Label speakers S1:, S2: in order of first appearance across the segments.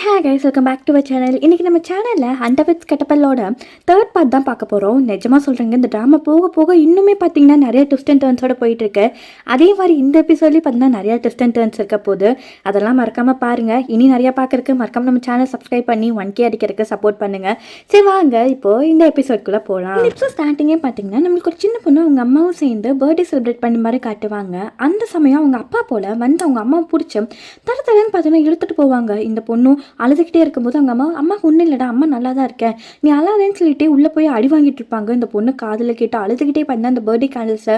S1: Hey guys, welcome back to our channel. இன்றைக்கி நம்ம சேனலில் ஹண்டர்வித் கெட்டப்பல்லோட தேர்ட் பார்ட் தான் பார்க்க போகிறோம். நிஜமாக சொல்கிறேங்க, இந்த ட்ராமா போக போக இன்னுமே பார்த்தீங்கன்னா நிறைய ட்விஸ்ட் அண்ட் டர்ன்ஸோட போயிட்டுருக்கு. அதே மாதிரி இந்த எபிசோட்லேயும் பார்த்தீங்கன்னா நிறையா ட்விஸ்ட் அண்ட் டர்ன்ஸ் இருக்க போது. அதெல்லாம் மறக்காமல் பாருங்கள். இனி நிறையா பார்க்குறக்கு மறக்காமல் நம்ம சேனல் சப்ஸ்கிரைப் பண்ணி 1K அடிக்கிறதுக்கு சப்போர்ட் பண்ணுங்கள். சரி வாங்க இப்போது இந்த எபிசோட்குள்ளே போகலாம். இப்போ ஸ்டார்டிங்கே பார்த்தீங்கன்னா நம்மளுக்கு ஒரு சின்ன பொண்ணு அவங்க அம்மாவும் சேர்ந்து பர்த்டே செலிப்ரேட் பண்ண மாதிரி காட்டுவாங்க. அந்த சமயம் அவங்க அப்பா போல் வந்து அவங்க அம்மாவை பிடிச்சி தரன்னு பார்த்தீங்கன்னா இழுத்துட்டு போவாங்க. இந்த பொண்ணும் அழுதுகிட்டே இருக்கும்போது அவங்க அம்மாவுக்கு ஒன்றும் இல்லைடா, அம்மா நல்லா தான் இருக்கேன், நீ அழாதேன்னு சொல்லிட்டு உள்ளே போய் அடி வாங்கிட்டு இருப்பாங்க. இந்த பொண்ணு காதில் கேட்டு அழுதுகிட்டே பார்த்தா அந்த பர்த்டே கேண்டில்ஸை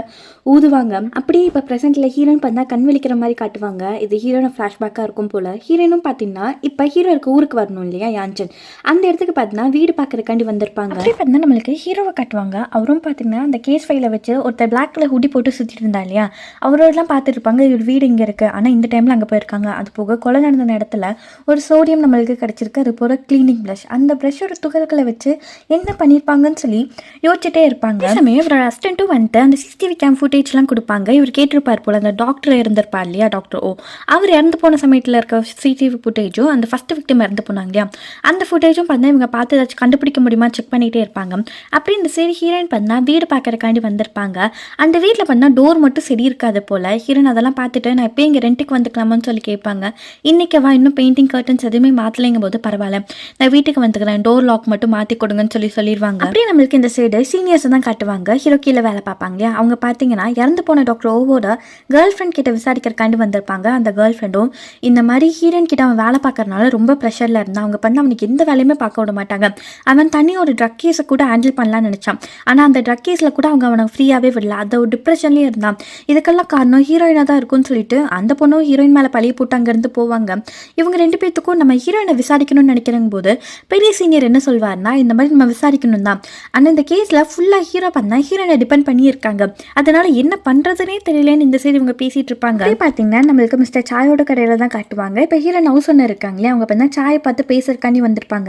S1: ஊதுவாங்க. அப்படியே இப்போ ப்ரெசென்ட்டில் ஹீரோயின் பார்த்தா கண் விழிக்கிற மாதிரி காட்டுவாங்க. இது ஹீரோன ஃப்ளாஷ்பேக்காக இருக்கும் போல். ஹீரோனும் பார்த்தீங்கன்னா இப்போ ஹீரோ இருக்க ஊருக்கு வரணும் இல்லையா, யாஞ்சன், அந்த இடத்துக்கு பார்த்தீங்கன்னா வீடு பார்க்கறக்காண்டி வந்திருப்பாங்க. அப்படி பார்த்தீங்கன்னா நம்மளுக்கு ஹீரோவை காட்டுவாங்க. அவரும் பார்த்தீங்கன்னா அந்த கேஸ் ஃபைலை வச்சு ஒருத்தர் பிளாக் கலர் ஹுடி போட்டு சுற்றிட்டு இருந்தா இல்லையா, அவரோடலாம் பார்த்துட்டு இருப்பாங்க. இவர் வீடு இங்கே இருக்குது, ஆனால் இந்த டைமில் அங்கே போயிருக்காங்க. அது போக கொலை நடந்த இடத்துல ஒரு சோடியம் நம்மளுக்கு கிடச்சிருக்கு. அது போகிற கிளீனிங் ப்ரஷ், அந்த ப்ரஷ்ஷோட துகள்களை வச்சு என்ன பண்ணியிருப்பாங்கன்னு சொல்லி யோசிச்சுட்டே இருப்பாங்க. சமயம் இவரோட அசிஸ்டண்ட்டும் வந்துட்டு அந்த சிசிடிவி கேம் ஃபுட்டேஜ்லாம் கொடுப்பாங்க. இவர் கேட்டிருப்பார் போல், அந்த டாக்டர் இருந்திருப்பார் இல்லையா, டாக்டர் ஓ, அவர் இறந்து போன சமயத்தில் இருக்க சிசிடிவி ஃபுட்டேஜும் அந்த ஃபஸ்ட் விக்டிம் இறந்து போனாங்க இல்லையா, அந்த ஃபுட்டேஜும் பார்த்தா இவங்க பார்த்து ஏதாச்சும் கண்டுபிடிக்க முடியுமா செக் பண்ணிகிட்டே இருப்பாங்க. அப்படி இந்த சரி ஹீரோயின் பார்த்தா வீடு பார்க்கறக்காண்டி வந்திருப்பாங்க. அந்த வீட்டில் பார்த்தா டோர் மட்டும் சரி இருக்காது போல். ஹீரோயின் அதெல்லாம் பார்த்துட்டு நான் எப்போ இங்கே ரெண்ட்டுக்கு வந்துக்கலாமான்னு சொல்லி கேட்பாங்க. இன்றைக்கவா இன்னும் பெயிண்டிங் கர்டன்ஸ் எதுவுமே மாற்றலைங்கும் போது பரவாயில்ல, நான் வீட்டுக்கு வந்துக்கிறேன், டோர் லாக் மட்டும் மாற்றி கொடுங்கன்னு சொல்லிடுவாங்க. அப்படியே நம்மளுக்கு இந்த சைடு சீனியர்ஸ் தான் காட்டுவாங்க. ஹீரோ கீழே வேலை பார்ப்பாங்க இல்லையா, அவங்க பார்த்தீங்கன்னா இறந்து போன டாக்டர் ஓவோட கேர்ள் ஃப்ரெண்ட் கிட்ட விசாரிக்கிறக்காண்டி வந்திருப்பாங்க. அந்த கேர்ள் ஃப்ரெண்டும் இந்த மாதிரி ஹீரோயின் கிட்ட அவன் வேலை பார்க்கறதுனால ரொம்ப ப்ரெஷரில் இருந்தான். அவங்க பண்ண அவனுக்கு எந்த வேலையுமே பார்க்க விட மாட்டாங்க. அவன் தனியோட ட்ரக் கேஸை கூட ஹேண்டில் பண்ணலான்னு நினச்சான். ஆனால் அந்த ட்ரக் கேஸில் கூட அவங்க அவனை ஃப்ரீயாகவே விடல. அதை ஒரு டிப்ரெஷன்லேயே இருந்தான். இதுக்கெல்லாம் காரணம் ஹீரோயினாக தான் இருக்கும்னு சொல்லிட்டு அந்த பொண்ணும் ஹீரோயின் மேலே பழிய போட்டு அங்கேருந்து போவாங்க. இவங்க ரெண்டு பேர்த்துக்கும் நம்ம ஹீரோயினை விசாரிக்கணும்னு நினைக்கிறங்க போது பெரிய சீனியர் என்ன சொல்வார்னா, இந்த மாதிரி நம்ம விசாரிக்கணும் தான், ஆனால் இந்த கேஸில் ஃபுல்லாக ஹீரோ பண்ணா ஹீரோயினை டிபெண்ட் பண்ணியிருக்காங்க, அதனால என்ன பண்ணுறதுனே தெரியலன்னு இந்த சைடு இவங்க பேசிகிட்டு இருப்பாங்க. பார்த்தீங்கன்னா நம்மளுக்கு மிஸ்டர் சாயோட கடையில் தான் காட்டுவாங்க. இப்போ ஹீரோயின் ஹவுஸ் ஒன்று இருக்காங்களே, அவங்க பார்த்தா சாயை பார்த்து பேசுறதுக்காண்டி வந்திருப்பாங்க.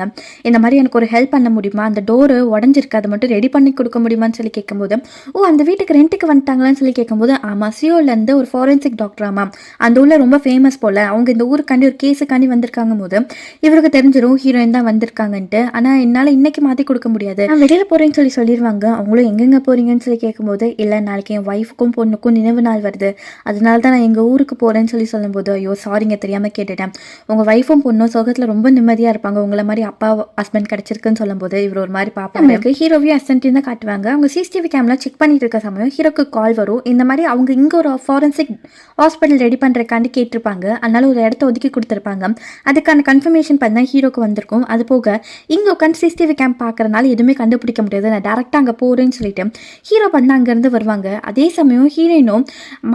S1: இந்த மாதிரி எனக்கு ஒரு ஹெல்ப் பண்ண முடியுமா, அந்த டோரு உடஞ்சிருக்கு, அதை மட்டும் ரெடி பண்ணி கொடுக்க முடியுமான்னு சொல்லி கேட்கும்போது, ஓ அந்த வீட்டுக்கு ரெண்ட்டுக்கு வந்துட்டாங்களான்னு சொல்லி கேட்கும்போது, ஆமாம் சியோலேருந்து ஒரு ஃபாரன்சிக் டாக்டர், ஆமாம் அந்த ஊரில் ரொம்ப ஃபேமஸ் போல், அவங்க இந்த ஊருக்காண்டி ஒரு கேஸுக்காண்டி வந்திருக்காங்க போது இவருக்கு தெரிஞ்சிடும் ஹீரோயின் தான் வந்திருக்காங்கன்ட்டு. ஆனால் என்னால் இன்னைக்கு மாற்றி கொடுக்க முடியாது, நான் வெளியில் போகிறேன்னு சொல்லிடுவாங்க. அவங்களும் எங்கெங்கே போகிறீங்கன்னு சொல்லி கேட்கும்போது, இல்லை நாளைக்கு என் ஒய்ஃபுக்கும் பொண்ணுக்கும் நினைவு நாள் வருது, அதனால தான் நான் எங்கள் ஊருக்கு போகிறேன்னு சொல்லும்போது, ஐயோ சாரிங்க தெரியாமல் கேட்டுட்டேன், உங்கள் ஒய்ஃபும் பொண்ணும் சொகத்தில் ரொம்ப நிம்மதியாக இருப்பாங்க, உங்களை மாதிரி அப்பா ஹஸ்பண்ட் கிடச்சிருக்குன்னு சொல்லும்போது இவர் ஒரு மாதிரி பார்ப்பாங்க. ஹீரோவையும் அசிஸ்டன்ட்டையும் தான் காட்டுவாங்க. அவங்க சிசிடிவி கேமரா செக் பண்ணிட்டு இருக்க சமயம் ஹீரோக்கு கால் வரும். இந்த மாதிரி அவங்க இங்கே ஒரு ஃபாரன்சிக் ஹாஸ்பிட்டல் ரெடி பண்ணுறக்காண்டி கேட்டிருப்பாங்க. அதனால ஒரு இடத்த ஒதுக்கி கொடுத்துருப்பாங்க. அதுக்கான கன்ஃபர்மேஷன் பண்ண ஹீரோக்கு வந்திருக்கும். அது போக இங்கே உட்காந்து சிசிடிவி கேம் பார்க்கறதுனால எதுவுமே கண்டுபிடிக்க முடியாது, நான் டேரெக்டாக அங்கே போகிறேன்னு சொல்லிட்டு ஹீரோ பண்ண அங்கேருந்து வருவாங்க. அதே சமயம் ஹீரோயினும்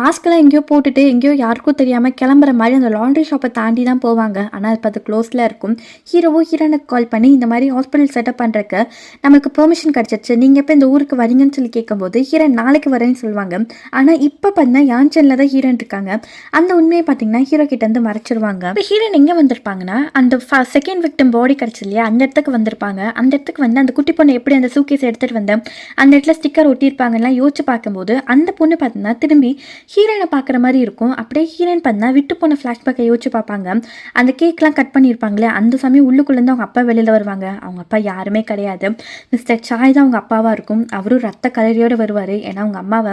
S1: மாஸ்க்கெல்லாம் எங்கேயோ போட்டுட்டு எங்கேயோ யாருக்கும் தெரியாமல் கிளம்புற மாதிரி அந்த லாண்ட்ரி ஷாப்பை தாண்டி தான் போவாங்க. ஆனால் இப்போ அது க்ளோஸில் இருக்கும். ஹீரோவும் ஹீரோனுக்கு கால் பண்ணி இந்த மாதிரி ஹாஸ்பிட்டல் செட்டப் பண்ணுறக்கு நமக்கு பெர்மிஷன் கிடச்சிருச்சு, நீங்கள் எப்போ இந்த ஊருக்கு வரீங்கன்னு சொல்லி கேட்கும்போது ஹீரோயின் நாளைக்கு வரேன்னு சொல்லுவாங்க. ஆனால் இப்போ பார்த்தீங்கன்னா யான்சனில் தான் ஹீரோயின் இருக்காங்க. அந்த உண்மையை பார்த்தீங்கன்னா ஹீரோ கிட்ட இருந்து மறைச்சிருவாங்க. இப்போ ஹீரோயின் எங்கே வந்திருப்பாங்கன்னா அந்த செகண்ட் விக்டிம் பாடி கிடச்சி இல்லையா, அந்த இடத்துக்கு வந்திருப்பாங்க. அந்த இடத்துக்கு வந்து அந்த குட்டி பொண்ணு எப்படி அந்த சூக்கேஸ் எடுத்துகிட்டு வந்தேன் அந்த இடத்துல ஸ்டிக்கர் ஒட்டியிருப்பாங்கலாம் யோசிச்சு பார்க்கும்போது அந்த பொண்ணு பார்த்தீங்கன்னா திரும்பி ஹீரோயினை பார்க்குற மாதிரி இருக்கும். அப்படியே ஹீரோயின் பார்த்தா விட்டு போன ஃப்ளாஷ்பேக்கை யோசிச்சு பார்ப்பாங்க. அந்த கேக்லாம் கட் பண்ணியிருப்பாங்களே, அந்த சமயம் உள்ளுக்குள்ளேருந்து அவங்க அப்பா வெளியில் வருவாங்க. அவங்க அப்பா யாருமே கிடையாது, மிஸ்டர் சாய் தான் அவங்க அப்பாவாக இருக்கும். அவரும் ரத்த கலரியோடு வருவார். ஏன்னா அவங்க அம்மாவை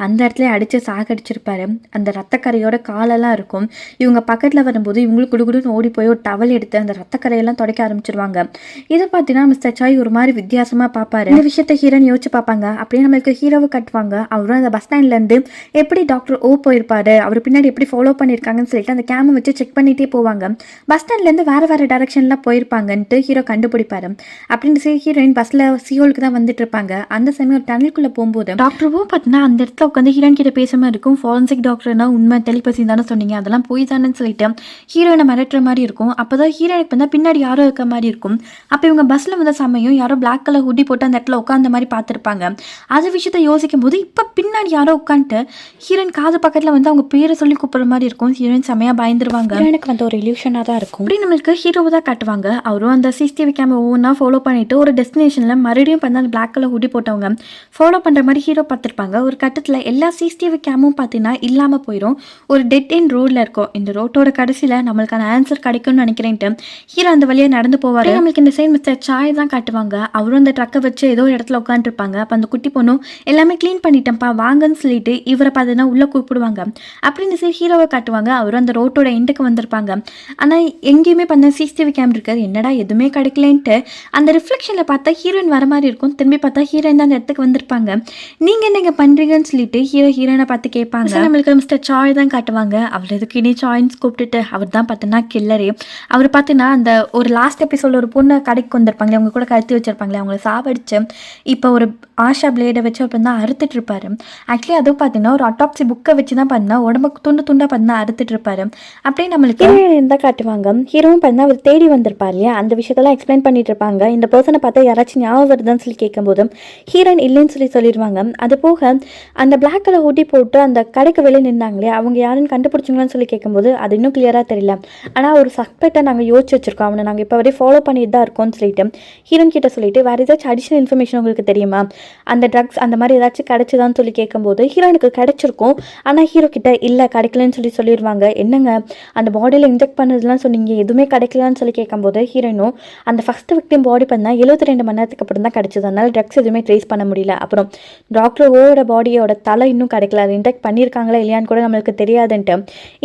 S1: அந்த இடத்துல அடித்து சாகடிச்சிருப்பாரு. அந்த ரத்தக்கரையோட காலெல்லாம் இருக்கும். இவங்க பக்கத்தில் வரும்போது இவங்களுக்கு குடுகுடுன்னு ஓடி போய் ஒரு டவல் எடுத்து அந்த ரத்தக்கரையெல்லாம் துடைக்க ஆரம்பிச்சிருவாங்க. இதை பார்த்தீங்கன்னா மிஸ்டர் சாய் ஒரு மாதிரி வித்தியாசமாக பார்ப்பாரு. இந்த விஷயத்தை ஹீரோன்னு யோசிச்சு பார்ப்பாங்க. அப்படியே நம்மளுக்கு ஹீரோவை கட்டுவாங்க. அவரும் அந்த பஸ் ஸ்டாண்ட்லேருந்து எப்படி டாக்டர் ஓ போயிருப்பாரு, அவர் பின்னாடி எப்படி ஃபாலோ பண்ணியிருக்காங்கன்னு சொல்லிட்டு அந்த கேமை வச்சு செக் பண்ணிகிட்டே போவாங்க. பஸ் ஸ்டாண்ட்லேருந்து வேறு டைரக்ஷன்லாம் போயிருப்பாங்கன்ட்டு ஹீரோ கண்டுபிடிப்பாரு. அப்படின்னு சொல்லி ஹீரோயின் பஸ்ஸில் சியோலுக்கு தான் வந்துட்டு இருப்பாங்க. அந்த சமயம் ஒரு டனலுக்குள்ளே போகும்போது டாக்டரும் பார்த்தீங்கன்னா அந்த இடத்துல உட்காந்து ஹீரோயின் கிட்ட பேச மாதிரி இருக்கும். ஃபாரன்சிக் டாக்டர்னா உண்மை டெலிபதி தானே சொன்னீங்க, அதெல்லாம் போய் தானேன்னு சொல்லிட்டு ஹீரோயினை மிரட்டுற மாதிரி இருக்கும். அப்போ தான் ஹீரோயினுக்கு வந்து பின்னாடி யாரோ இருக்க மாதிரி இருக்கும். அப்போ இவங்க பஸ்ஸில் வந்த சமயம் யாரோ பிளாக் கலர் ஹுட்டி போட்டு அந்த இடத்துல உட்காந்த மாதிரி பார்த்துருப்பாங்க. அது விஷயத்த யோசிக்கும் போது இப்போ பின்னாடி யாரோ உட்காந்துட்டு ஹீரோயின் காது பக்கத்தில் வந்து அவங்க பேரை சொல்லி கூப்பிட்ற மாதிரி இருக்கும். ஹீரோயின் செமையாக பயந்துருவாங்க. எனக்கு வந்து ஒரு இல்யூஷனாக தான் இருக்கும். அப்படி நம்மளுக்கு ஹீரோவை தான் காட்டுவாங்க. அவரும் அந்த சிசிடிவி கேமரா ஒவ்வொன்றா ஃபாலோ பண்ணிட்டு ஒரு டெஸ்டினேஷனில் மறுபடியும் பண்ண அந்த பிளாக் கலர் ஹுட்டி போட்டவங்க ஃபாலோ பண்ணுற மாதிரி ஹீரோ பார்த்துருப்பாங்க. ஒரு கட்டத்தில் எல்லா சிசிடிவி கேமும் பார்த்தீங்கன்னா இல்லாமல் போயிடும். ஒரு டெட் எண்ட் ரோடில் இருக்கும். இந்த ரோட்டோட கடைசியில் நம்மளுக்கான ஆன்சர் கிடைக்கும்னு நினைக்கிறேன்ட்டு ஹீரோ அந்த வழியாக நடந்து போவார். நம்மளுக்கு இந்த சைடு மிஸ்டர் சாய் தான் காட்டுவாங்க. அவரும் அந்த ட்ரக்கை வச்சு ஏதோ ஒரு இடத்துல உட்காந்துருப்பாங்க. அப்போ அந்த குட்டி பொண்ணும் எல்லாமே க்ளீன் பண்ணிட்டேன்ப்பா வாங்கன்னு சொல்லிட்டு இவரை பார்த்தீங்கன்னா உள்ளே கூப்பிடுவாங்க. அப்படி இந்த சைடு ஹீரோவை காட்டுவாங்க. அவரும் அந்த ரோட்டோட எண்டுக்கு வந்திருப்பாங்க. ஆனால் எங்கேயுமே பண்ண சிசிடிவி கேமரா இருக்காது. என்னடா எதுவுமே கிடைக்கலன்ட்டு அந்த ரிஃப்ளெக்ஷனில் பார்த்தா ஹீரோயின் வர மாதிரி இருக்கும். திரும்பி பார்த்தா ஹீரோயின் தான் அந்த இடத்துக்கு வந்திருப்பாங்க. நீங்கள் என்னங்க பண்ணுறீங்கன்னு சொல்லிட்டு ஹீரோயினை பார்த்து கேட்பாங்க. நம்மளுக்கு மிஸ்டர் சாய் தான் காட்டுவாங்க. அவர் எதுக்கு இனி சாய்ஸ் கூப்பிட்டுட்டு அவர் தான் பார்த்தோன்னா கில்லரே. அவர் பார்த்தீங்கன்னா அந்த ஒரு லாஸ்ட் எபிசோட ஒரு பொண்ணு கடைக்கு வந்திருப்பாங்களே அவங்க கூட கழுத்தி வச்சிருப்பாங்களே அவங்கள சாவடிச்சு இப்போ ஒரு ஆஷா பிளேடை வச்சு அப்படி தான் அறுத்துட்டு இருப்பாரு. ஆக்சுவலி அதுவும் பார்த்தீங்கன்னா ஒரு அட்டாப்சி புக்கை வச்சு தான் பார்த்தீங்கன்னா உடம்புக்கு துண்டு துண்டாக பார்த்தீங்கன்னா அறுத்துட்டு இருப்பாரு. அப்படியே நம்மளுக்கு ஹீரோயின் தான் காட்டுவாங்க. ஹீரோவும் பார்த்தீங்கன்னா அவர் தேடி வந்திருப்பார் இல்லையா அந்த விஷயத்தெல்லாம் எக்ஸ்பிளைன் பண்ணிட்டு இருப்பாங்க. இந்த பர்சனை பார்த்தா யாராச்சும் ஞாபகம் வருதுன்னு சொல்லி கேட்கும்போது ஹீரோயின் இல்லைன்னு சொல்லிடுவாங்க. அது போக அந்த பிளாக் கலர் ஹூடி போட்டு அந்த கடைக்கு வெளியே நின்னாங்களே அவங்க யாருன்னு கண்டுபிடிச்சிங்களான்னு சொல்லி கேட்கும்போது அது இன்னும் கிளியராக தெரியல. ஆனால் ஒரு சஸ்பெக்டை நாங்கள் யோசிச்சு வச்சிருக்கோம். அவனை நாங்கள் இப்போ வரையும் ஃபாலோ பண்ணிட்டு தான் இருக்கோம்னு சொல்லிட்டு ஹீரோன் கிட்ட சொல்லிட்டு வேறு ஏதாச்சும் அடிஷனல் இன்ஃபர்மேஷன் உங்களுக்கு தெரியுமா, அந்த ட்ரக்ஸ் அந்த மாதிரி ஏதாச்சும் கிடைச்சதான்னு சொல்லி கேட்கும்போது ஹீரோனுக்கு கிடைச்சிருக்கும். ஆனால் ஹீரோ கிட்ட இல்லை கிடைக்கலன்னு சொல்லிடுவாங்க. என்னங்க அந்த பாடியில் இன்ஜெக்ட் பண்ணதுலாம் சொன்னீங்க எதுவுமே கிடைக்கலான்னு சொல்லி கேட்கும்போது ஹீரோயினும் அந்த ஃபஸ்ட்டு விக்டிம் பாடி பண்ணால் 72 மணி நேரத்துக்கு அப்புறம் தான் கிடைச்சது. அதனால ட்ரக்ஸ் எதுவுமே ட்ரேஸ் பண்ண முடியல. அப்புறம் டாக்டரோட பாடியோட தலை இன்னும் கிடைக்கல, அது இன்ஜெக்ட் பண்ணியிருக்காங்களா இல்லையான்னு கூட நம்மளுக்கு தெரியாதுன்ட்டு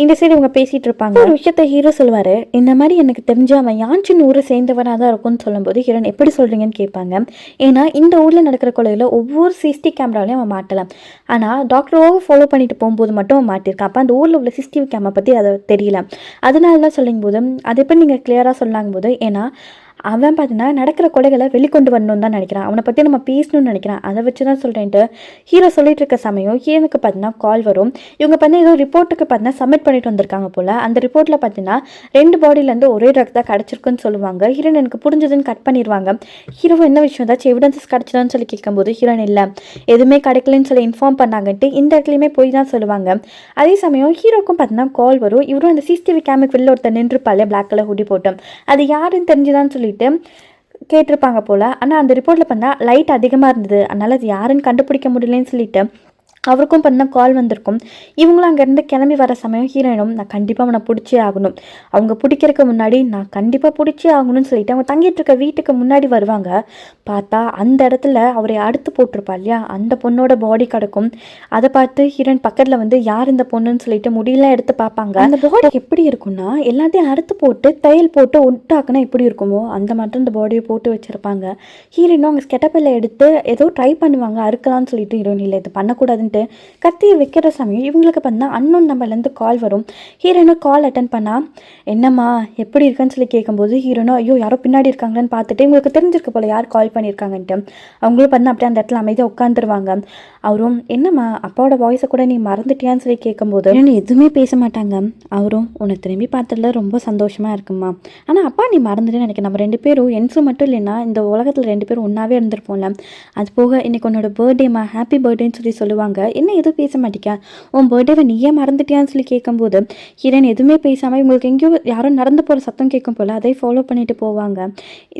S1: இந்த சைடு இவங்க பேசிகிட்டு இருப்பாங்க. ஒரு விஷயத்த ஹீரோ சொல்லுவார், இந்த மாதிரி எனக்கு தெரிஞ்சு அவன் யாஞ்சின் ஊரை சேர்ந்தவனாக தான் இருக்கும்னு சொல்லும்போது ஹீரோன் எப்படி சொல்கிறீங்கன்னு கேட்பாங்க. ஏன்னா இந்த ஊரில் நடக்கிற கொலையில் ஒவ்வொரு சிசிடிவி கேமராலையும் அவன் மாட்டலாம். ஆனால் டாக்டரோவை ஃபாலோ பண்ணிட்டு போகும்போது மட்டும் அவன் மாட்டியிருக்கான். அப்போ அந்த ஊரில் உள்ள சிசிடிவி கேமரா பற்றி அதை தெரியல. அதனால தான் சொல்லும் போது அதை எப்படி நீங்கள் கிளியராக சொல்லாங்க போது ஏன்னா அவன் பார்த்தீங்கன்னா நடக்கிற கொலைகளை வெளிக்கொண்டு வரணும்னு தான் நினைக்கிறான். அவனை பற்றி நம்ம பேசணும்னு நினைக்கிறான். அதை வச்சு தான் சொல்கிறேன்ட்டு ஹீரோ சொல்லிட்டு இருக்க சமயம் ஹீரோனுக்கு பார்த்தீங்கன்னா கால் வரும். இவங்க பார்த்தீங்கன்னா ஏதோ ரிப்போர்ட்டுக்கு பார்த்தீங்கன்னா சப்மிட் பண்ணிட்டு வந்திருக்காங்க போல். அந்த ரிப்போர்ட்டில் பார்த்தீங்கன்னா 2 பாடியிலேருந்து ஒரே ட்ரக் தான் கிடச்சிருக்குன்னு சொல்லுவாங்க. ஹீரோன் எனக்கு புரிஞ்சதுன்னு கட் பண்ணிடுவாங்க. ஹீரோ என்ன விஷயம் ஏதாச்சும் எவிடன்சஸ் கிடச்சதான்னு சொல்லி கேட்கும்போது ஹீரோன் இல்லை எதுவுமே கிடைக்கலன்னு சொல்லி இன்ஃபார்ம் பண்ணாங்கன்ட்டு இந்த இடத்துலையுமே போய் தான் சொல்லுவாங்க. அதே சமயம் ஹீரோக்கும் பார்த்தீங்கன்னா கால் வரும். இவரும் அந்த சிசிடிவி கேமரா வெளில ஒருத்தர் நின்றுப்பாலே பிளாக் கலர் ஹூடி போட்டு அது யாருன்னு தெரிஞ்சுதான்னு சொல்லி கேட்டிருப்பாங்க போல. ஆனால் அந்த ரிப்போர்ட்ல பண்ணா லைட் அதிகமாக இருந்தது, அதனால அது யாருன்னு கண்டுபிடிக்க முடியலன்னு சொல்லிட்டு அவருக்கும் பண்ண கால் வந்திருக்கும். இவங்களும் அங்கேருந்து கிளம்பி வர சமயம் ஹீரோயினும் நான் கண்டிப்பாக அவனை பிடிச்சே ஆகணும், அவங்க பிடிக்கிறதுக்கு முன்னாடி நான் கண்டிப்பாக பிடிச்சே ஆகணும்னு சொல்லிட்டு அவங்க தங்கிட்டு இருக்க வீட்டுக்கு முன்னாடி வருவாங்க. பார்த்தா அந்த இடத்துல அவரை அடுத்து போட்டிருப்பா இல்லையா அந்த பொண்ணோட பாடி கிடக்கும். அதை பார்த்து ஹீரோயின் பக்கத்தில் வந்து யார் இந்த பொண்ணுன்னு சொல்லிட்டு முடியெல்லாம் எடுத்து பார்ப்பாங்க. அந்த பாடி எப்படி இருக்கும்னா எல்லாத்தையும் அறுத்து போட்டு தையல் போட்டு ஒட்டாக்குனா எப்படி இருக்குமோ அந்த மாதிரி அந்த பாடியை போட்டு வச்சுருப்பாங்க. ஹீரோயினும் அவங்க ஸ்கெட்டப்பில் எடுத்து ஏதோ ட்ரை பண்ணுவாங்க அறுக்கலான்னு சொல்லிட்டு ஹீரோயின் இல்லை இது பண்ணக்கூடாதுன்ட்டு கத்தியை வைக்கிற சமயம் இவங்களுக்கு பண்ணா அன்னோன் நம்பர்லேருந்து கால் வரும். ஹீரோயினும் கால் அட்டன் பண்ணா என்னம்மா எப்படி இருக்குன்னு சொல்லி கேட்கும்போது ஹீரோனோ ஐயோ யாரோ பின்னாடி இருக்காங்கன்னு பார்த்துட்டு இவங்களுக்கு தெரிஞ்சிருக்கு போல யார் கால் பண்ணியிருக்காங்கன்ட்டு அவங்களும் பண்ண அப்படியே அந்த இடத்துல அமைதியாக உட்காந்துருவாங்க. அவரும் என்னம்மா அப்பாவோட வாய்ஸை கூட நீ மறந்துட்டியான்னு சொல்லி கேட்கும்போது எதுவுமே பேச மாட்டாங்க. அவரும் உன்னை திரும்பி பார்த்ததுல ரொம்ப சந்தோஷமாக இருக்குமா, ஆனால் அப்பா நீ மறந்துட்டேன்னு நினைக்கிறேன், நம்ம 2 பேரும் என்ஸும் மட்டும் இல்லைன்னா இந்த உலகத்தில் 2 பேரும் ஒன்றாவே இருந்திருப்போம்ல, அது போக இன்னைக்கு உன்னோட பர்த்டேம்மா ஹாப்பி பர்த்டேன்னு சொல்லுவாங்க, என்ன எதுவும் பேச மாட்டேங்க உன் பர்த்டேவை நீயே மறந்துட்டியான்னு சொல்லி கேட்கும்போது ஹீரோயின் எதுவுமே பேசாமல் இவங்களுக்கு எங்கேயோ யாரும் நடந்து போகிற சத்தம் கேட்கும் போல் அதை ஃபாலோ பண்ணிட்டு போவாங்க.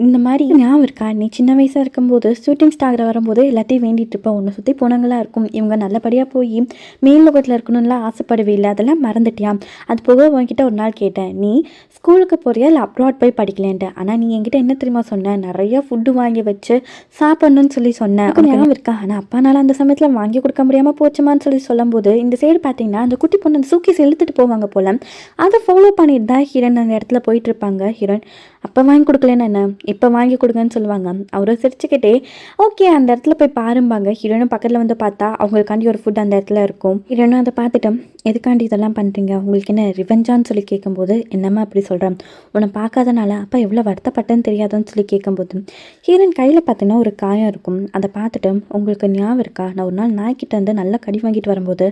S1: இந்த மாதிரி ஞாபகம் இருக்கா நீ சின்ன வயசாக இருக்கும்போது ஷூட்டிங் ஸ்டார் வரும்போது எல்லாத்தையும் வேண்டிட்டு இருப்போம், உன்னை சுற்றி போனவங்களாம் இருக்கும், இவங்க நல்லபடியாக போய் மேல் லோகத்தில் இருக்கணும்லாம் ஆசைப்படவே இல்லை, அதெல்லாம் மறந்துட்டியா, அது போக உன்கிட்ட ஒரு நாள் கேட்டேன் நீ ஸ்கூலுக்கு போறியா இல்லை அப்ராட் போய் படிக்கலேன்ட்டு, ஆனால் நீ என்கிட்ட என்ன தெரியுமா சொன்ன நிறைய ஃபுட்டு வாங்கி வச்சு சாப்பிடணும்னு சொல்லி சொன்னேன் ஞாபகம் இருக்கா, ஆனால் அப்பானால அந்த சமயத்தில் வாங்கி கொடுக்க முடியாமல் போச்சுமான்னு சொல்லி சொல்லும்போது இந்த சைடு பார்த்தீங்கன்னா அந்த குட்டி பொண்ணு அந்த சூக்கீஸ் இழுத்துட்டு போவாங்க போல, அதை ஃபாலோ பண்ணிட்டு தான் ஹீரோயின் அந்த இடத்துல போயிட்டு இருப்பாங்க. ஹீரோயின் அப்போ வாங்கி கொடுக்கலன்னு என்ன இப்போ வாங்கி கொடுங்கன்னு சொல்லுவாங்க. அவரும் சிரிச்சுக்கிட்டே ஓகே அந்த இடத்துல போய் பாரும்பாங்க. ஹீரோயினும் பக்கத்தில் வந்து பார்த்தா அவங்களுக்காண்டி ஒரு ஃபுட் அந்த இடத்துல இருக்கும். ஹீரோயினும் அதை பார்த்துட்டு எதுக்காண்டி இதெல்லாம் பண்ணுறீங்க உங்களுக்கு என்ன ரிவெஞ்சான்னு சொல்லி கேட்கும்போது என்னம்மா அப்படி சொல்கிறேன் உன்னை பார்க்காதனால அப்பா எவ்வளோ வருத்தப்பட்டேன்னு தெரியாதுன்னு சொல்லி கேட்கும்போது ஹீரோயின் கையில் பார்த்தீங்கன்னா ஒரு காயம் இருக்கும். அதை பார்த்துட்டு உங்களுக்கு ஞாபகம் இருக்கா நான் ஒரு நாள் நாய்க்கிட்ட இருந்து நல்லா கடி வாங்கிட்டு வரும்போது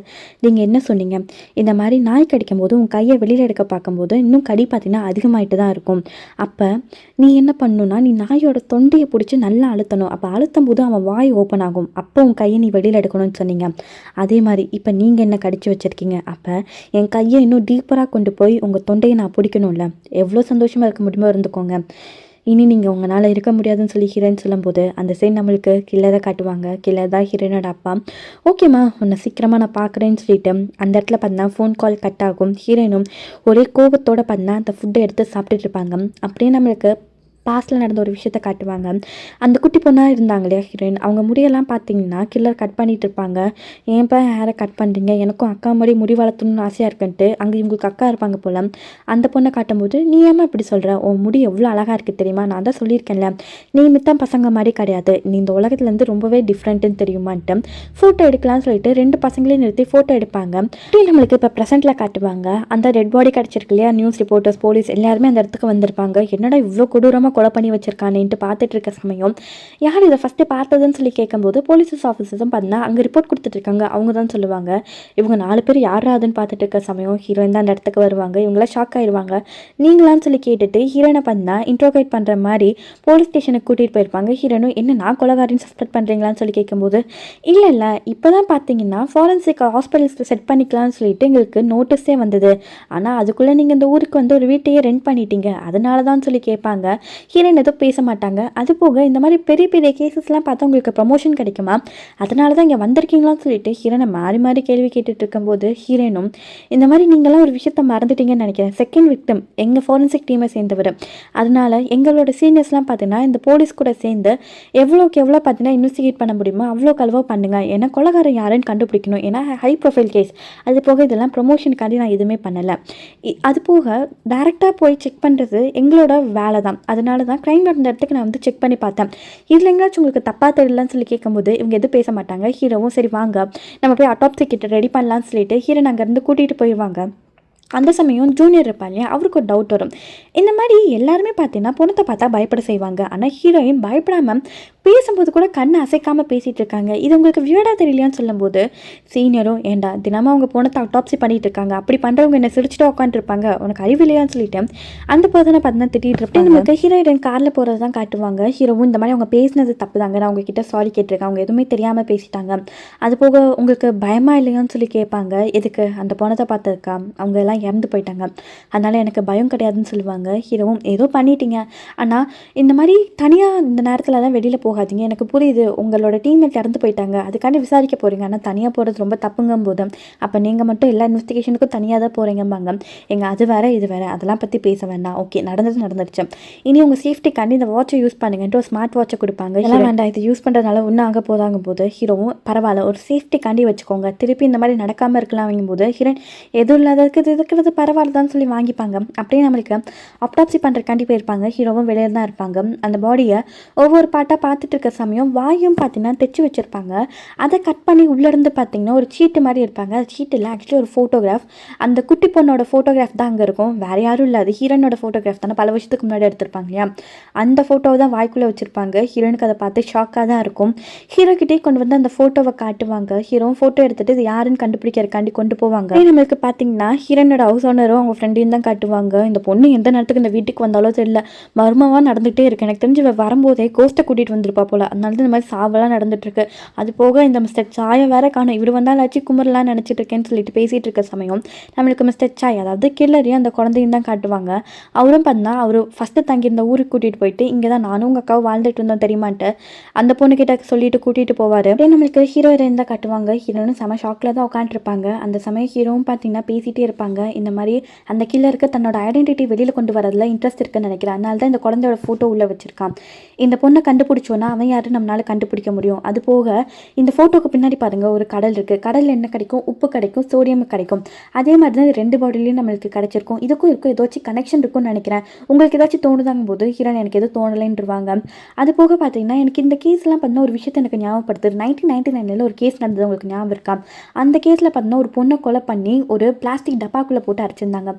S1: நீங்கள் என்ன சொன்னீங்க, இந்த மாதிரி நாய் கடிக்கும் போது உன் கையை வெளியில் எடுக்க பார்க்கும்போது இன்னும் கடி பார்த்தீங்கன்னா அதிகமாகிட்டு தான் இருக்கும், அப்போ நீ என்ன பண்ணணும்னா நீ நாயோட தொண்டையை பிடிச்சி நல்லா அழுத்தணும், அப்போ அழுத்தும் போது அவன் வாய் ஓப்பன் ஆகும், அப்போ உன் கையை நீ வெளியில் எடுக்கணும்னு சொன்னீங்க, அதே மாதிரி இப்போ நீங்கள் என்ன கடிச்சு வச்சுருக்கீங்க, அப்போ என் கையை இன்னும் டீப்பராக கொண்டு போய் உங்கள் தொண்டையை நான் பிடிக்கணும்ல, எவ்வளோ சந்தோஷமாக இருக்க முடியுமோ இருந்துக்கோங்க, இனி நீங்கள் உங்களால் இருக்க முடியாதுன்னு சொல்லி ஹீரோயின் சொல்லும்போது அந்த சைடு நம்மளுக்கு கில்லரை காட்டுவாங்க. கில்லர் தான் ஹீரோயினோட அப்பா. ஓகேம்மா உன்னை சீக்கிரமாக நான் பார்க்குறேன்னு சொல்லிட்டு அந்த இடத்துல பார்த்தீங்கன்னா ஃபோன் கால் கட் ஆகும். ஹீரோயினும் ஒரே கோபத்தோடு பார்த்தீங்கன்னா அந்த ஃபுட்டை எடுத்து சாப்பிட்டுட்டு இருப்பாங்க. அப்படியே நம்மளுக்கு பாஸ்டில் நடந்த ஒரு விஷயத்த காட்டுவாங்க. அந்த குட்டி பொண்ணாக இருந்தாங்க இல்லையா ஹீரோயின், அவங்க முடியெல்லாம் பார்த்தீங்கன்னா கில்லர் கட் பண்ணிகிட்டு இருப்பாங்க. ஏன்ப்பா ஹேரை கட் பண்ணுறீங்க, எனக்கும் அக்கா மாதிரி முடி வளர்த்தணும்னு ஆசையாக இருக்குன்ட்டு அங்கே இவங்களுக்கு அக்கா இருப்பாங்க போல். அந்த பொண்ணை காட்டும்போது நீ ஏமா இப்படி சொல்கிற, உன் முடி எவ்வளோ அழகாக இருக்குது தெரியுமா, நான் தான் சொல்லியிருக்கேன்ல நீ மித்தான் பசங்க மாதிரி கிடையாது, நீ இந்த உலகத்துலேருந்து ரொம்பவே டிஃப்ரெண்ட்டுன்னு தெரியுமான்ட்டு ஃபோட்டோ எடுக்கலாம்னு சொல்லிட்டு 2 பசங்களையும் நிறுத்தி ஃபோட்டோ எடுப்பாங்க. நம்மளுக்கு இப்போ ப்ரெசென்ட்டில் காட்டுவாங்க. அந்த டெட் பாடி கிடச்சிருக்கு இல்லையா, நியூஸ் ரிப்போர்ட்டர்ஸ் போலீஸ் எல்லாருமே அந்த இடத்துக்கு வந்திருப்பாங்க. என்னடா இவ்வளோ கொடூரமாக கொலை பண்ணி வச்சிருக்கானேன்ட்டு பார்த்துட்டு இருக்க சமயம் யார் இதை ஃபஸ்ட்டு பார்த்ததுன்னு சொல்லி கேட்கும்போது போலீஸ் ஆஃபீஸர்ஸும் பார்த்தீங்கன்னா அங்கே ரிப்போர்ட் கொடுத்துட்டு இருக்காங்க. அவங்க தான் சொல்லுவாங்க. இவங்க 4 பேர் யாராதுன்னு பார்த்துட்டு இருக்க சமயம் ஹீரோயின் தான் அந்த இடத்துக்கு வருவாங்க. இவங்களாம் ஷாக் ஆயிடுவாங்க. நீங்களான்னு சொல்லி கேட்டுட்டு ஹீரோயினை பார்த்தா இன்ட்ரோகேட் பண்ணுற மாதிரி போலீஸ் ஸ்டேஷனுக்கு கூட்டிகிட்டு போயிருப்பாங்க. ஹீரோனும் என்ன நான் கொலைகாரின்னு சஸ்பெக்ட் பண்ணுறீங்களான்னு சொல்லி கேட்கும்போது இல்லை இப்போ தான் பார்த்தீங்கன்னா ஃபாரன்சிக் ஹாஸ்பிட்டல்ஸில் செட் பண்ணிக்கலாம்னு சொல்லிட்டு எங்களுக்கு நோட்டீஸே வந்தது. ஆனால் அதுக்குள்ளே நீங்கள் இந்த ஊருக்கு வந்து ஒரு வீட்டையே ரெண்ட் பண்ணிட்டீங்க, அதனால தான் சொல்லி கேட்பாங்க. ஹீரோயின் எதுவும் பேச மாட்டாங்க. அது போக இந்த மாதிரி பெரிய பெரிய கேசஸ்லாம் பார்த்தா உங்களுக்கு ப்ரமோஷன் கிடைக்குமா, அதனால தான் இங்கே வந்திருக்கீங்களான்னு சொல்லிட்டு ஹீரோனை மாறி மாறி கேள்வி கேட்டுட்டு இருக்கும்போது ஹீரோனும் இந்த மாதிரி நீங்களாம் ஒரு விஷயத்த மறந்துட்டீங்கன்னு நினைக்கிறேன். செகண்ட் விக்டிம் எங்கள் ஃபாரன்சிக் டீமை சேர்ந்தவர், அதனால எங்களோட சீனியர்ஸ்லாம் பார்த்தீங்கன்னா இந்த போலீஸ் கூட சேர்ந்து எவ்வளோக்கு எவ்வளோ பார்த்தீங்கன்னா இன்வெஸ்டிகேட் பண்ண முடியுமோ அவ்வளோக்கு அளவாக பண்ணுங்க. ஏன்னா கொலைகாரன் யாருன்னு கண்டுபிடிக்கணும். ஏன்னா ஹை ப்ரொஃபைல் கேஸ். அது போக இதெல்லாம் ப்ரொமோஷனுக்காண்டி நான் எதுவுமே பண்ணலை. அது போக டேரெக்டாக போய் செக் பண்ணுறது எங்களோட வேலை தான். அதனால தான் க்ரைம் நடந்த இடத்துக்கு நான் வந்து செக் பண்ணி பார்த்தேன். இதில் எங்கேயாச்சும் உங்களுக்கு தப்பாக தெரியலன்னு சொல்லி கேட்கும்போது இவங்க எதுவும் பேச மாட்டாங்க. ஹீரோவும் சரி வாங்க நம்ம போய் அட்டாப்சி கிட்ட ரெடி பண்ணலான்னு சொல்லிட்டு ஹீரோன் அங்கேருந்து கூட்டிகிட்டு போயிடுவாங்க. அந்த சமயம் ஜூனியர் இருப்பா இல்லையா, அவருக்கு ஒரு டவுட் வரும். இந்த மாதிரி எல்லாருமே பார்த்தீங்கன்னா பொண்ணத்தை பார்த்தா பயப்பட செய்வாங்க. ஆனால் ஹீரோயின் பயப்படாமல் பேசும்போது கூட கண்ணை அசைக்காமல் பேசிகிட்டு இருக்காங்க. இது உங்களுக்கு வியர்டாக தெரியலையான்னு சொல்லும்போது சீனியரும் ஏண்டா தினமும் அவங்க பொண்ணத்தை அட்டாப்சி பண்ணிகிட்டு இருக்காங்க, அப்படி பண்ணுறவங்க என்ன சிரிச்சுட்டு உட்காந்துருப்பாங்க, உனக்கு அறிவு இல்லையான்னு சொல்லிட்டு அந்த பர்சனை பார்த்தீங்கன்னா திட்டிகிட்டு இருப்பாங்க. நமக்கு ஹீரோயின் காரில் போகிறது தான் காட்டுவாங்க. ஹீரோவும் இந்த மாதிரி அவங்க பேசினது தப்பு தாங்க, நான் உங்ககிட்ட சாரி கேட்டிருக்கேன், அவங்க எதுவுமே தெரியாமல் பேசிட்டாங்க, அது போக உங்களுக்கு பயமாக இல்லையான்னு சொல்லி கேட்பாங்க. எதுக்கு, அந்த பொண்ணத்தை பார்த்ததுக்கா, அவங்க எல்லாம் இறந்து போயிட்டாங்க, அதனால் எனக்கு பயம் கிடையாதுன்னு சொல்லுவாங்க. ஹீரோவும் ஏதோ பண்ணிட்டீங்க, ஆனால் இந்த மாதிரி தனியாக இந்த நேரத்தில் தான் வெளியில் போகாதீங்க, எனக்கு புரியுது உங்களோட டீம்மேட் இறந்து போயிட்டாங்க, அதுக்காண்டி விசாரிக்க போகிறீங்க, ஆனால் தனியாக போகிறது ரொம்ப தப்புங்கும் போது அப்போ நீங்கள் மட்டும் எல்லா இன்வெஸ்டிகேஷனுக்கும் தனியாக தான் போகிறீங்கம்பாங்க. எங்கள் அது வேறு இது வேறு, அதெல்லாம் பற்றி பேச வேண்டாம், ஓகே நடந்தது நடந்துருச்சு, இனி உங்கள் சேஃப்டிக்காண்டி இந்த வாட்சை யூஸ் பண்ணுங்கன்ட்டு ஒரு ஸ்மார்ட் வாட்சை கொடுப்பாங்க. எல்லாம் வேண்டாம், இது யூஸ் பண்ணுறதுனால ஒன்றும் ஆக போதாங்கும் போது ஹீரோவும் பரவாயில்ல ஒரு சேஃப்டிக்காண்டி வச்சுக்கோங்க, திருப்பி இந்த மாதிரி நடக்காமல் இருக்கலாம் போது ஹீரோயின் எதுவும் இல்லாததுக்கு இது இருக்கிறது பரவாயில்லதான்னு சொல்லி வாங்கிப்பாங்க. அப்படியே நம்மளுக்கு அப்டாப்சி பண்ணுறக்காண்டி போயிருப்பாங்க. ஹீரோவும் வெளியே தான் இருப்பாங்க. அந்த பாடியை ஒவ்வொரு பாட்டாக பார்த்துட்டு இருக்க சமயம் வாயும் பார்த்தீங்கன்னா தைச்சி வச்சுருப்பாங்க. அதை கட் பண்ணி உள்ளேருந்து பார்த்தீங்கன்னா ஒரு சீட்டு மாதிரி இருப்பாங்க. அது சீட்டில் ஆக்சுவலி ஒரு ஃபோட்டோகிராஃப், அந்த குட்டி பொண்ணோட ஃபோட்டோகிராஃப் தான் அங்கே இருக்கும், வேறு யாரும் இல்லை, அது ஹீரோனோட ஃபோட்டோகிராஃப் தானே, பல வருஷத்துக்கு முன்னாடி எடுத்திருப்பாங்க இல்லையா, அந்த ஃபோட்டோவை தான் வாய்க்குள்ளே வச்சுருப்பாங்க. ஹீரோனுக்கு அதை பார்த்து ஷாக்காக தான் இருக்கும். ஹீரோக்கிட்டே கொண்டு வந்து அந்த ஃபோட்டோவை காட்டுவாங்க. ஹீரோவும் ஃபோட்டோ எடுத்துகிட்டு இது யாருன்னு கண்டுபிடிக்கிறக்காண்டி கொண்டு போவாங்க. நம்மளுக்கு பார்த்தீங்கன்னா ஹீரோனோட ஹவுஸ் ஓனரும் அவங்க ஃப்ரெண்டையும் தான் காட்டுவாங்க. இந்த பொண்ணு எந்த நேரத்துக்கு இந்த வீட்டுக்கு வந்தாலும் தெரியல, மர்மமாக நடந்துகிட்டே இருக்கு, எனக்கு தெரிஞ்சு வரும்போதே கோஸ்ட்டை கூட்டிகிட்டு வந்துருப்பா போல், அதனால தான் இந்த மாதிரி சாவெல்லாம் நடந்துட்டுருக்கு. அது போக இந்த மிஸ்டர் சாயை வேற காணும், இவர் வந்தால் ஆச்சு குமரலாம் நினச்சிட்டு இருக்கேன்னு சொல்லிட்டு பேசிகிட்டு இருக்க சமயம் நம்மளுக்கு மிஸ்டர் சாய் அதாவது கில்லரையும் அந்த குழந்தையும் தான் காட்டுவாங்க. அவரும் பார்த்தா அவர் ஃபஸ்ட்டு தங்கியிருந்த ஊருக்கு கூட்டிகிட்டு போயிட்டு இங்கே தான் நானும் உங்கள் அக்காவும் வாழ்ந்துட்டு இருந்தோம் தெரியுமான்ட்டு அந்த பொண்ணுக்கிட்ட சொல்லிட்டு கூட்டிகிட்டு போவார். அப்படியே நம்மளுக்கு ஹீரோ ஹீரோயின் தான் காட்டுவாங்க. ஹீரோனும் செம ஷாக்கில் தான் உட்காந்துருப்பாங்க. அந்த சமயம் ஹீரோவும் பார்த்தீங்கன்னா பேசிகிட்டே இருப்பாங்க. இந்த மாதிரி அந்த கில்லருக்கு தன்னோட ஐடென்டிட்டி வெளியில் கொண்டு வரதுல இன்ட்ரெஸ்ட் இருக்குன்னு நினைக்கிறேன், அதனால தான் இந்த குழந்தையோட ஃபோட்டோ உள்ளே வச்சிருக்கான். இந்த பொண்ணை கண்டுபிடிச்சோன்னா அவன் யாரும் நம்மளால கண்டுபிடிக்க முடியும். அது போக இந்த ஃபோட்டோக்கு பின்னாடி பாருங்கள் ஒரு கடல் இருக்குது. கடலில் என்ன கிடைக்கும், உப்பு கிடைக்கும், சோடியம் கிடைக்கும். அதே மாதிரி தான் 2 பாடிலையும் நம்மளுக்கு கிடைச்சிருக்கும். இதுக்கும் ஏதாச்சும் கனெக்ஷன் இருக்கும்னு நினைக்கிறேன், உங்களுக்கு ஏதாச்சும் தோணுதாங்கும் போது ஹீரோன் எனக்கு எதுவும் தோணலைன்றுவாங்க. அது போக பார்த்தீங்கன்னா எனக்கு இந்த கேஸ்லாம் பார்த்தீங்கன்னா ஒரு விஷயத்தை எனக்கு ஞாபகப்படுத்துது. 1999 ஒரு கேஸ் நடந்தது, உங்களுக்கு ஞாபகம் இருக்கா? அந்த கேஸில் பார்த்தீங்கன்னா ஒரு பொண்ணை கொலை பண்ணி ஒரு பிளாஸ்டிக் டப்பாக்குள்ளே போட்டு அரைச்சிருந்தாங்க.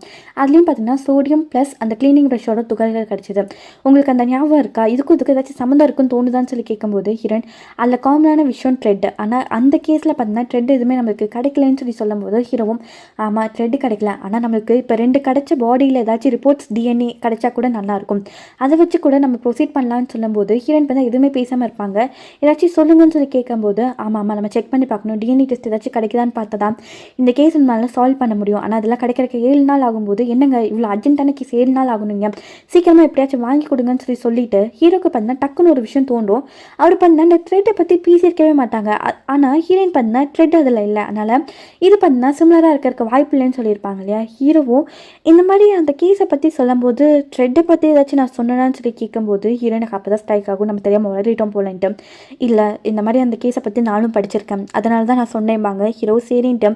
S1: அதுலேயும் பார்த்தீங்கன்னா சோடியம் ப்ளஸ் அந்த கிளீனிங் ப்ரஷோட துகள்கள் கிடச்சிது. உங்களுக்கு அந்த ஞாபகம் இருக்கா? இதுக்கும் ஏதாச்சும் சம்மந்தம் இருக்குன்னு தோணுதான்னு சொல்லி கேட்கும்போது ஹீரோயின் அதில் காமனான விஷயம் த்ரெட், ஆனால் அந்த கேஸில் பார்த்தீங்கன்னா த்ரெட் எதுவுமே நம்மளுக்கு கிடைக்கலன்னு சொல்லி சொல்லும்போது ஹீரோவும் ஆமாம் த்ரெட் கிடைக்கல, ஆனால் நம்மளுக்கு இப்போ 2 கிடைச்ச பாடியில் ஏதாச்சும் ரிப்போர்ட்ஸ் டிஎன்ஏ கிடைச்சா கூட நல்லாயிருக்கும், அதை வச்சு கூட நம்ம ப்ரொசீட் பண்ணலான்னு சொல்லும்போது ஹீரோயின் பார்த்தா எதுவுமே பேசாமல் இருப்பாங்க. ஏதாச்சும் சொல்லுங்கன்னு சொல்லி கேட்கும்போது ஆமாம் நம்ம செக் பண்ணி பார்க்கணும், டிஎன்ஏ டெஸ்ட் ஏதாச்சும் கிடைக்குதான்னு பார்த்தா தான் இந்த கேஸ் நம்மளால சால்வ் பண்ண முடியும், ஆனால் அதெல்லாம் கிடைக்கிறக்கு 7 நாள் ஆகும்போது, என்னங்க இவ்வளோ அர்ஜென்ட்டான கேஸ் 7 நாள் ஆகணுங்க, சீக்கிரமாக எப்படியாச்சும் வாங்கி கொடுங்கன்னு சொல்லிட்டு ஹீரோக்கு பார்த்தீங்கன்னா டக்குன்னு ஒரு விஷயம் தோன்றும். அவர் பார்த்தீங்கன்னா இந்த த்ரெட்டை பற்றி பேசியிருக்கவே மாட்டாங்க. ஆனால் ஹீரோயின் பார்த்தீங்கன்னா த்ரெட் அதில் இல்லை, அதனால் இது பார்த்தீங்கன்னா சிமிலராக இருக்கிறதுக்கு வாய்ப்பு இல்லைன்னு சொல்லியிருப்பாங்க இல்லையா. ஹீரோவும் இந்த மாதிரி அந்த கேஸை பற்றி சொல்லும்போது த்ரெட்டை பற்றி ஏதாச்சும் நான் சொன்னேன்னு சொல்லி கேட்கும்போது ஹீரோயினுக்கு அப்போ தான் ஸ்ட்ரைக் ஆகும், நம்ம தெரியாமல் வளரிட்டோம் போலன்ட்டு. இல்லை இந்த மாதிரி அந்த கேஸை பற்றி நானும் படிச்சிருக்கேன், அதனால தான் நான் சொன்னேன்பாங்க. ஹீரோ சரின்ட்டு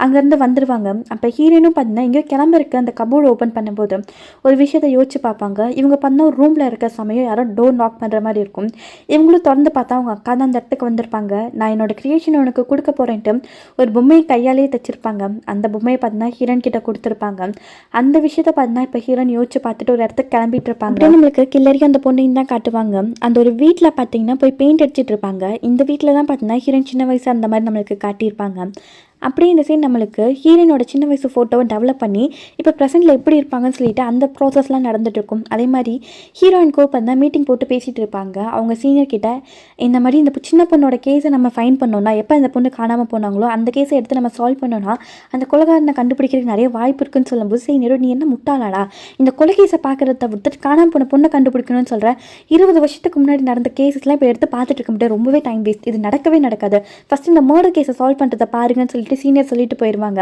S1: அங்கேருந்து வந்துடுவாங்க. அப்போ ஹீரோயினும் பார்த்தீங்கன்னா இங்கே கிளம்பிருக்கு அந்த கபோர்டு ஓப்பன் பண்ணும்போது ஒரு விஷயத்தை யோசிச்சு பார்ப்பாங்க. இவங்க பார்த்தா ஒரு ரூமில் இருக்க சமயம் யாரோ டோர் நாக் பண்ணுற மாதிரி இருக்கும். இவங்களும் திறந்து பார்த்தா அவங்க அக்கா தான் அந்த இடத்துக்கு வந்திருப்பாங்க. நான் என்னோட கிரியேஷன் உனக்கு கொடுக்க போகிறேன்ட்டு ஒரு பொம்மையை கையாலேயே தைச்சிருப்பாங்க. அந்த பொம்மையை பார்த்தீங்கன்னா ஹீரோயின் கிட்ட கொடுத்துருப்பாங்க. அந்த விஷயத்தை பார்த்தீங்கன்னா இப்போ ஹீரோயின் யோசிச்சு பார்த்துட்டு ஒரு இடத்துக்கு கிளம்பிட்டு இருப்பாங்க. அப்படியே நம்மளுக்கு கில்லரியும் அந்த பொண்ணையும் தான் காட்டுவாங்க. அந்த ஒரு வீட்டில் பார்த்தீங்கன்னா போய் பெயிண்ட் அடிச்சிட்டு இருப்பாங்க. இந்த வீட்டில் தான் பார்த்தீங்கன்னா ஹீரோயின் சின்ன வயசு அந்த மாதிரி நம்மளுக்கு காட்டியிருப்பாங்க. அப்படியே இந்த சைடு நம்மளுக்கு ஹீரோயினோட சின்ன வயசு ஃபோட்டோவை டெவலப் பண்ணி இப்போ ப்ரெசென்ட்டில் எப்படி இருப்பாங்கன்னு சொல்லிட்டு அந்த ப்ராசஸ்லாம் நடந்துகிட்ருக்கும். அதே மாதிரி ஹீரோயின்கோ பார்த்தா மீட்டிங் போட்டு பேசிகிட்டு இருப்பாங்க. அவங்க சீனியர் கிட்ட இந்த மாதிரி இந்த சின்ன பொண்ணோட கேஸை நம்ம ஃபைன் பண்ணோன்னா, எப்போ இந்த பொண்ணு காணாமல் போனாங்களோ அந்த கேஸை எடுத்து நம்ம சால்வ் பண்ணோன்னா அந்த கொலைகாரனை கண்டுபிடிக்கிறதுக்கு நிறைய வாய்ப்பு இருக்குன்னு சொல்லும்போது, சீனியரோ நீ என்ன முட்டாளாடா, இந்த கொலை கேஸை பார்க்குறத தவிர்த்துட்டு காணாமல் போன பொண்ணை கண்டுபிடிக்கணும்னு சொல்கிற, 20 வருஷத்துக்கு முன்னாடி நடந்த கேஸஸ்லாம் இப்போ எடுத்து பார்த்துட்டு இருக்க முடியாது, ரொம்பவே டைம் வேஸ்ட், இது நடக்கவே நடக்காது, ஃபஸ்ட்டு இந்த மர்டர் கேஸை சால்வ் பண்ணுறதை பாருங்கன்னு சொல்லிட்டு சீனியர் சொல்லிட்டு போயிடுவாங்க.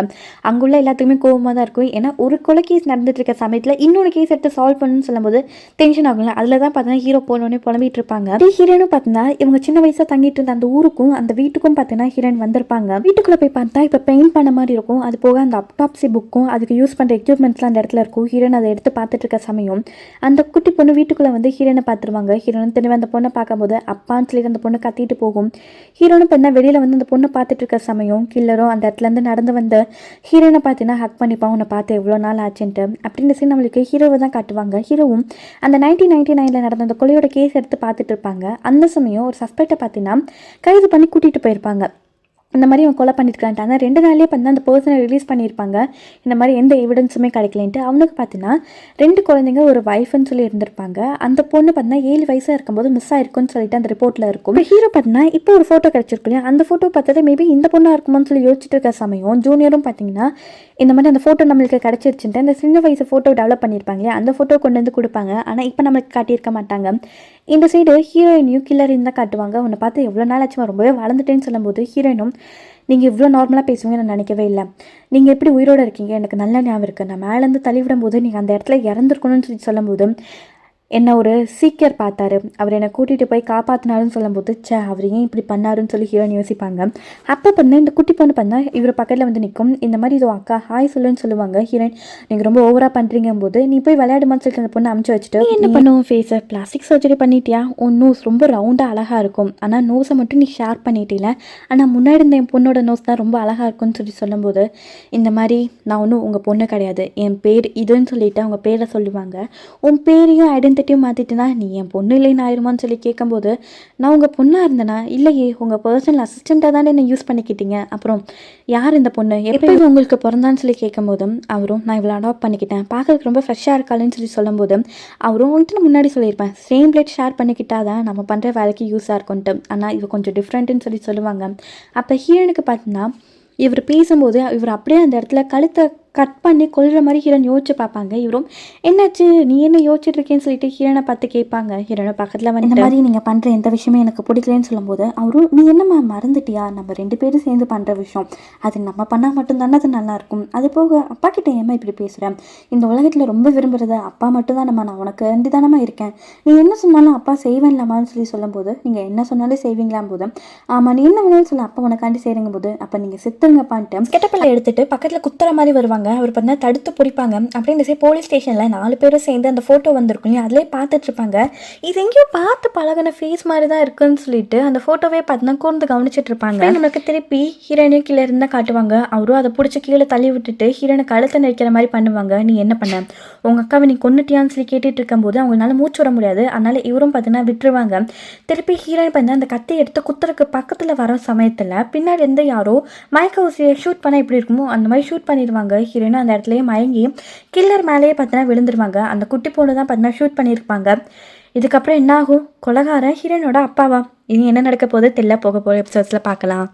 S1: அங்குள்ள எல்லாத்துக்குமே கோவமாக தான் இருக்கும். ஏன்னா ஒரு கொலை கேஸ் நடந்துட்டு இருக்க சமயத்தில் இன்னொரு கேஸ் எடுத்து சால்வ் பண்ணணும்னு சொல்லும்போது டென்ஷன் ஆகும்ல. அதில் தான் பார்த்தீங்கன்னா ஹீரோ போனோடனே புலம்பிட்டு இருப்பாங்க. ஹீரோனும் பார்த்தீங்கன்னா இவங்க சின்ன வயசாக தங்கிட்டு இருந்த அந்த ஊருக்கும் அந்த வீட்டுக்கும் பார்த்தீங்கன்னா ஹீரோயின் வந்திருப்பாங்க. வீட்டுக்குள்ளே போய் பார்த்தா இப்போ பெயிண்ட் பண்ண மாதிரி இருக்கும். அது போக அந்த அப்டாப்சி புக்கும் அதுக்கு யூஸ் பண்ணுற எக்யூப்மெண்ட்ஸ்லாம் அந்த இடத்துல இருக்கும். ஹீரோயின் அதை எடுத்து பார்த்துட்டு இருக்க சமயம் அந்த குட்டி பொண்ணு வீட்டுக்குள்ளே வந்து ஹீரோனை பார்த்துருவாங்க. ஹீரோயின் திரும்ப அந்த பொண்ணை பார்க்கும்போது அப்பான்னு சொல்லிட்டு அந்த பொண்ணு கத்திட்டு போகும். ஹீரோனும் பார்த்தீங்கன்னா வெளியில் வந்து அந்த பொண்ணை பார்த்துட்டு இருக்க சமயம் கில்லரும் அந்த இடத்துல நடந்து வந்து ஹீரோனை பார்த்தீங்கன்னா ஹக் பண்ணிப்பான், உன்னை பார்த்து எவ்வளோ நாள் ஆச்சுன்ட்டு. அப்படின்ற சீன் நம்மளுக்கு ஹீரோவை தான் காட்டுவாங்க. ஹீரோவும் அந்த 1999 நடந்த அந்த கொலையோட கேஸ் எடுத்து பார்த்துட்டு இருப்பாங்க. அந்த சமயம் ஒரு சஸ்பெக்டை பார்த்தீங்கன்னா கைது பண்ணி கூட்டிகிட்டு போயிருப்பாங்க. இந்த மாதிரி அவன் கொலை பண்ணியிருக்கான்ட்டு. ஆனால் 2 நாள்லேயே பார்த்தீங்கன்னா அந்த பர்சனை ரிலீஸ் பண்ணியிருப்பாங்க. இந்த மாதிரி எந்த எவிடன்ஸுமே கிடைக்கலன்ட்டு. அவனுக்கு பார்த்தீங்கன்னா 2 குழந்தைங்க ஒரு வைஃப்னு சொல்லி இருந்திருப்பாங்க. அந்த பொண்ணு பார்த்தீங்கன்னா 7 வயசாக இருக்கும்போது மிஸ் ஆயிருக்குன்னு சொல்லிட்டு அந்த ரிப்போர்ட்டில் இருக்கும். ஹீரோ பார்த்தீங்கன்னா இப்போ ஒரு ஃபோட்டோ கிடச்சிருக்கு இல்லையா, அந்த ஃபோட்டோ பார்த்தது மேபி இந்த பொண்ணாக இருக்குமோன்னு சொல்லி யோசிச்சுட்டு இருக்க சமயம் ஜூனியரும் பார்த்தீங்கன்னா இந்த மாதிரி அந்த ஃபோட்டோ நம்மளுக்கு கிடச்சிருச்சுன்ட்டு அந்த சின்ன வயசு ஃபோட்டோ டெவலப் பண்ணியிருப்பாங்க இல்லையா, அந்த ஃபோட்டோ கொண்டு வந்து கொடுப்பாங்க. ஆனால் இப்போ நம்மளுக்கு காட்டியிருக்க மாட்டாங்க. இந்த சைடு ஹீரோயினையும் கில்லரையும் தான் காட்டுவாங்க. உன்னை பார்த்து எவ்வளோ நாள் ஆச்சுமா, ரொம்பவே வளர்ந்துட்டேன்னு சொல்லும்போது ஹீரோயினும் நீங்கள் இவ்வளோ நார்மலாக பேசுவீங்க நான் நினைக்கவே இல்லை, நீங்கள் எப்படி உயிரோடு இருக்கீங்க எனக்கு நல்ல ஞாபகம் இருக்குது, நான் மேலேருந்து தள்ளிவிடும் போது நீங்கள் அந்த இடத்துல இறந்துருக்கணும்னு சொல்லி சொல்லும்போது என்ன ஒரு சீக்கியர் பார்த்தாரு, அவர் என்னை கூட்டிகிட்டு போய் காப்பாற்றினாருன்னு சொல்லும்போது அவர் ஏன் இப்படி பண்ணாருன்னு சொல்லி ஹீரோயின் யோசிப்பாங்க. அப்போ பண்ண இந்த குட்டி பொண்ணு பண்ணால் இவர் பக்கத்தில் வந்து நிற்கும். இந்த மாதிரி இதோ அக்கா ஹாய் சொல்லுன்னு சொல்லுவாங்க. ஹீரோயின் நீங்கள் ரொம்ப ஓவராக பண்ணுறீங்கும் போது நீ போய் விளையாடுமான்னு சொல்லிட்டு அந்த பொண்ணை அமுச்சு வச்சுட்டு என்ன பண்ணுவோம் ஃபேஸை பிளாஸ்டிக் சர்ஜரி பண்ணிட்டியா, உன் நோஸ் ரொம்ப ரவுண்டாக அழகாக இருக்கும், ஆனால் நோஸை மட்டும் நீ ஷேர் பண்ணிட்டீல, ஆனால் முன்னாடி இருந்த என் பொண்ணோட நோஸ் தான் ரொம்ப அழகாக இருக்கும்னு சொல்லி சொல்லும்போது இந்த மாதிரி நான் ஒன்றும் உங்கள் பொண்ணு கிடையாது, என் பேர் இதுன்னு சொல்லிட்டு அவங்க பேரை சொல்லுவாங்க. உன் பேரையும் ஐடென்டிட்டியும் மாற்றிட்டுனா நீ என் பொண்ணு இல்லைன்னு ஆயிருமான்னு சொல்லி கேட்கும்போது நான் உங்கள் பொண்ணாக இருந்தேனா, இல்லையே உங்கள் பர்சனல் அசிஸ்டண்ட்டாக தானே என்ன யூஸ் பண்ணிக்கிட்டீங்க, அப்புறம் யார் இந்த பொண்ணு எப்போ உங்களுக்கு பிறந்தான்னு சொல்லி கேட்கும்போதும் அவரும் நான் இவ்வளோ அடாப்ட் பண்ணிக்கிட்டேன், பார்க்கறதுக்கு ரொம்ப ஃப்ரெஷ்ஷாக இருக்காளுன்னு சொல்லி சொல்லும்போது அவரும் வந்துட்டு முன்னாடி சொல்லியிருப்பேன் சேம் பிளேட் ஷேர் பண்ணிக்கிட்டாதான் நம்ம பண்ணுற வேலைக்கு யூஸாக இருக்கும்ட்டு, ஆனால் இவ கொஞ்சம் டிஃப்ரெண்ட்டுன்னு சொல்லி சொல்லுவாங்க. அப்போ ஹீரோனுக்கு பார்த்தீங்கன்னா இவர் பேசும்போது இவர் அப்படியே அந்த இடத்துல கழுத்தை கட் பண்ணி கொல்கிற மாதிரி ஹீரோன் யோசிச்சு பார்ப்பாங்க. இவரும் என்னாச்சு நீ என்ன யோசிச்சுட்டு இருக்கேன்னு சொல்லிட்டு ஹீரோனை பார்த்து கேட்பாங்க. ஹீரோனை பக்கத்தில் வந்து இந்த மாதிரி நீங்கள் பண்ணுற எந்த விஷயமே எனக்கு பிடிக்கலன்னு சொல்லும்போது அவரும் நீ என்னம்மா மறந்துட்டியா, நம்ம 2 பேரும் சேர்ந்து பண்ணுற விஷயம் அது நம்ம பண்ணால் மட்டும்தானே அது நல்லாயிருக்கும், அது போக அப்பா கிட்ட ஏமா இப்படி பேசுகிறேன், இந்த உலகத்தில் ரொம்ப விரும்புகிறது அப்பா மட்டும்தானம்மா, நான் உனக்கு வேண்டி தானம்மா இருக்கேன், நீ என்ன சொன்னாலும் அப்பா செய்வேன்லாமான்னு சொல்லி சொல்லும்போது நீங்கள் என்ன சொன்னாலும் செய்வீங்களாம் போது ஆமாம் நீ என்ன வேணாலும் சொல்ல அப்பா உனக்காண்டி செய்கிறங்க போது அப்போ நீங்கள் சித்துங்கப்பான்ட்டு கெட்டப்பிள்ளை எடுத்துட்டு பக்கத்தில் குத்துற மாதிரி வருவாங்க. அவர் பார்த்தா தடுத்து பிடிப்பாங்க. அப்படியே இந்த சைடு போலீஸ் ஸ்டேஷனில் 4 பேரும் சேர்ந்து அந்த ஃபோட்டோ வந்திருக்கும் இல்லையா, அதிலே பார்த்துட்டு இருப்பாங்க. இது எங்கேயோ பார்த்து பழகின ஃபேஸ் மாதிரி தான் இருக்குன்னு சொல்லிட்டு அந்த ஃபோட்டோவே பார்த்தீங்கன்னா கூர்ந்து கவனிச்சிட்டு இருப்பாங்க. நம்மளுக்கு திருப்பி ஹீரோயினும் கீழே இருந்தால் காட்டுவாங்க. அவரும் அதை பிடிச்சி கீழே தள்ளி விட்டுட்டு ஹீரோனை கழுத்தை நெரிக்கிற மாதிரி பண்ணுவாங்க. நீ என்ன பண்ண உங்கள் அக்காவை நீ கொன்னுட்டியான்னு சொல்லி கேட்டுட்டு இருக்கும்போது அவங்களால மூச்சு விட முடியாது. அதனால இவரும் பார்த்தீங்கன்னா விட்டுருவாங்க. திருப்பி ஹீரோயின் பார்த்தீங்கன்னா அந்த கத்தி எடுத்து குத்துறதுக்கு பக்கத்தில் வர சமயத்தில் பின்னாடி இருந்து யாரோ மயக்க ஊசியை ஷூட் பண்ண எப்படி இருக்குமோ அந்த மாதிரி ஷூட் பண்ணிடுவாங்க. ஹீரோயினும் அந்த இடத்துலயே மயங்கி கில்லர் மேலேயே பார்த்தீங்கன்னா விழுந்துருவாங்க. அந்த குட்டி பொண்ணு தான் பார்த்தீங்கன்னா ஷூட் பண்ணியிருப்பாங்க. இதுக்கப்புறம் என்ன ஆகும், கொலகாரன் ஹீரோயினோட அப்பாவா, இனி என்ன நடக்க போகுது தெரியல, போக போகிற எபிசோட்ஸில் பார்க்கலாம்.